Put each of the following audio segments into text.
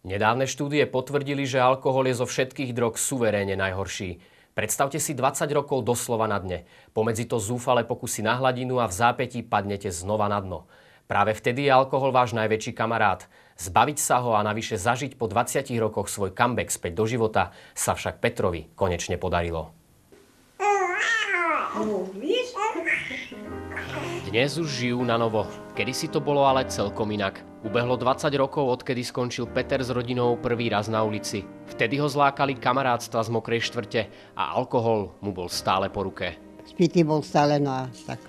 Nedávne štúdie potvrdili, že alkohol je zo všetkých drog suverénne najhorší. Predstavte si 20 rokov doslova na dne. Pomedzi to zúfale pokusy na hladinu a v zápätí padnete znova na dno. Práve vtedy je alkohol váš najväčší kamarát. Zbaviť sa ho a navyše zažiť po 20 rokoch svoj comeback späť do života sa však Petrovi konečne podarilo. Dnes už žijú na novo. Kedysi to bolo ale celkom inak. Ubehlo 20 rokov, odkedy skončil Peter s rodinou prvý raz na ulici. Vtedy ho zlákali kamarátstva z Mokrej štvrte a alkohol mu bol stále po ruke. Spitý bol stále, no a tak.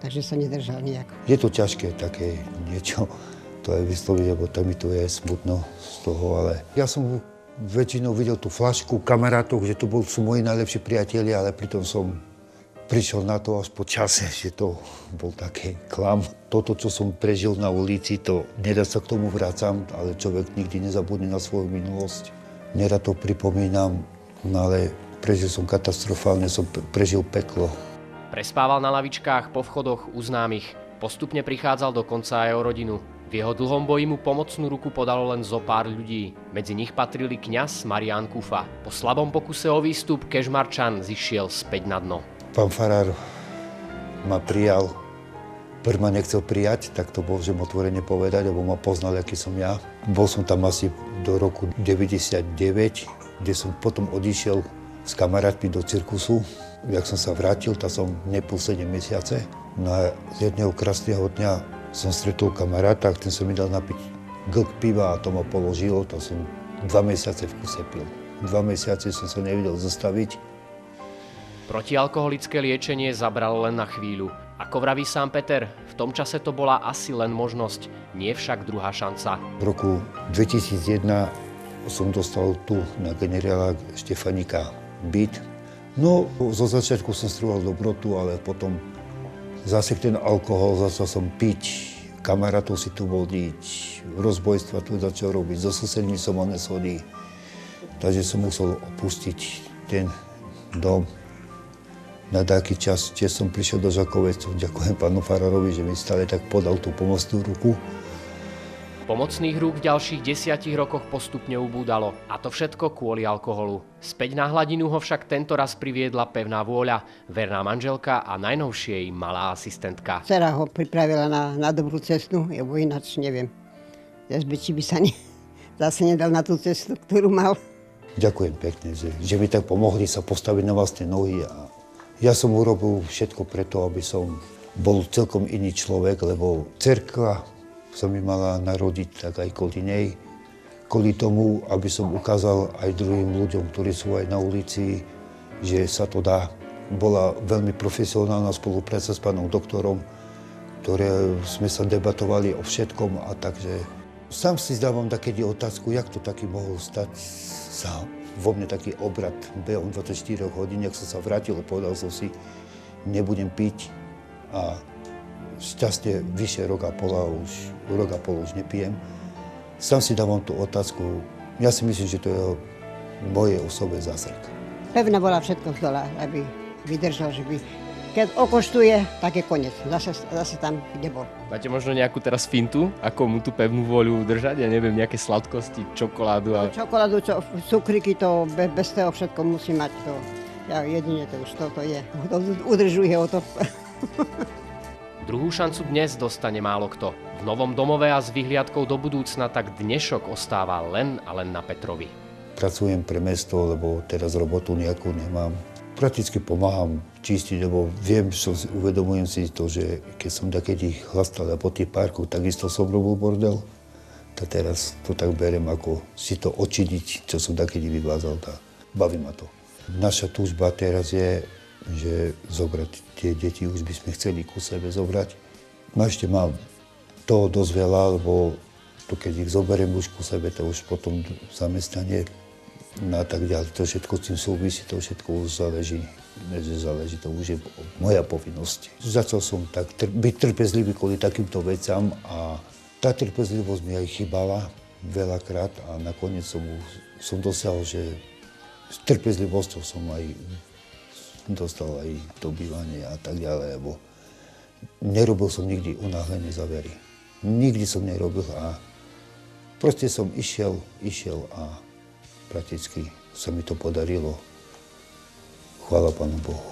Takže sa nedržal nejak. Je to ťažké také niečo, to aj vysloviť, lebo to mi to je smutno z toho, ale ja som väčšinou videl tú flašku kamarátov, že to sú moji najlepší priatelia, ale pritom som prišiel na to až po čase, že to bol taký klam. Toto, čo som prežil na ulici, to nedá sa k tomu vrácam, ale človek nikdy nezabudne na svoju minulosť. Nerad to pripomínam, no ale prežil som katastrofálne, som prežil peklo. Prespával na lavičkách, po vchodoch u známych. Postupne prichádzal dokonca aj o rodinu. V jeho dlhom boji mu pomocnú ruku podalo len zo pár ľudí. Medzi nich patrili kňaz Marián Kufa. Po slabom pokuse o výstup Kežmarčan zišiel späť na dno. Pán farár ma prijal. Prv ma nechcel prijať, tak to môžem otvorene povedať, lebo ma poznal, aký som ja. Bol som tam asi do roku 99, kde som potom odišiel s kamarátmi do cirkusu. Jak som sa vrátil, tak som nepil 7 mesiace. No a z jedného krásneho dňa som stretol kamaráta, ten som mi dal napiť glk piva a to ma položilo, to som 2 mesiace v kuse pil. 2 mesiace som sa nevedel zastaviť. Protialkoholické liečenie zabralo len na chvíľu. Ako vraví sám Peter, v tom čase to bola asi len možnosť, nie však druhá šanca. V roku 2001 som dostal tu na generála Štefanika byt. No, zo začiatku som strúhal dobrotu, ale potom zase ten alkohol, začal som piť, kamarátov si tu vodiť, rozbojstva tu začal robiť, so susedmi som mal nesody. Takže som musel opustiť ten dom. Na taký čas, tiež som prišiel do Žakovecov, ďakujem pánu farárovi, že mi stále tak podal tú pomocnú ruku. Pomocných rúk v ďalších 10 rokoch postupne ubúdalo. A to všetko kvôli alkoholu. Späť na hladinu ho však tento raz priviedla pevná vôľa, verná manželka a najnovšie jej malá asistentka. Dcera ho pripravila na dobrú cestu, lebo ináč neviem. Či by sa zase nedal na tú cestu, ktorú mal. Ďakujem pekne, že mi tak pomohli sa postaviť na vlastné nohy. A ja som urobil všetko preto, aby som bol celkom iný človek, lebo cerkva sa mi mala narodiť tak aj kvôli nej. Kvôli tomu, aby som ukázal aj druhým ľuďom, ktorí sú aj na ulici, že sa to dá. Bola veľmi profesionálna spolupráca s pánom doktorom, ktoré sme sa debatovali o všetkom a takže sám si zdávam takedy otázku, jak to taký mohol stať sa vo mne taký obrad behom 24 hodín, jak som sa vrátil a povedal som si, nebudem piť a šťastie vyše rok a pol už nepijem. Sám si dávam tú otázku. Ja si myslím, že to je moje osobné zázrak. Pevná bola všetko vzdola, aby vydržal, že by... Keď okoštuje, tak je koniec. Zase tam, kde bol. Máte možno nejakú teraz fintu, ako mu tú pevnú voľu držať? Ja neviem, nejaké sladkosti, čokoládu a... Čokoládu, cukriky, to bez toho všetko musí mať. To, ja jedine to už to je. To udržuje o to. Druhú šancu dnes dostane málo kto. V novom domove a s vyhliadkou do budúcna tak dnešok ostáva len a len na Petrovi. Pracujem pre mesto, lebo teraz robotu nejakú nemám. Prakticky pomáham čistiť, lebo uvedomujem si to, že keď som takedy chlastal po tých parku, takisto som robil bordel. A teraz to tak beriem, ako si to očidiť, čo som takedy vyvázal. Baví ma to. Naša túžba teraz je, že zobrať tie deti, už by sme chceli ku sebe zobrať. Ešte mám toho dosť veľa, lebo to, keď ich zoberiem už ku sebe, to už potom zamestnanie a tak ďalej. To všetko s tým súvisí, to všetko už záleží, to už je moja povinnosť. Začal som tak byť trpezlivý kvôli takýmto vecam a tá trpezlivosť mi aj chýbala veľakrát a nakoniec som dosiahol, že s trpezlivosťou som aj dostal aj to bývanie a tak ďalej, lebo nerobil som nikdy unáhlené závery. Nikdy som nerobil a Proste som išiel a prakticky sa mi to podarilo. Chvála Pánu Bohu.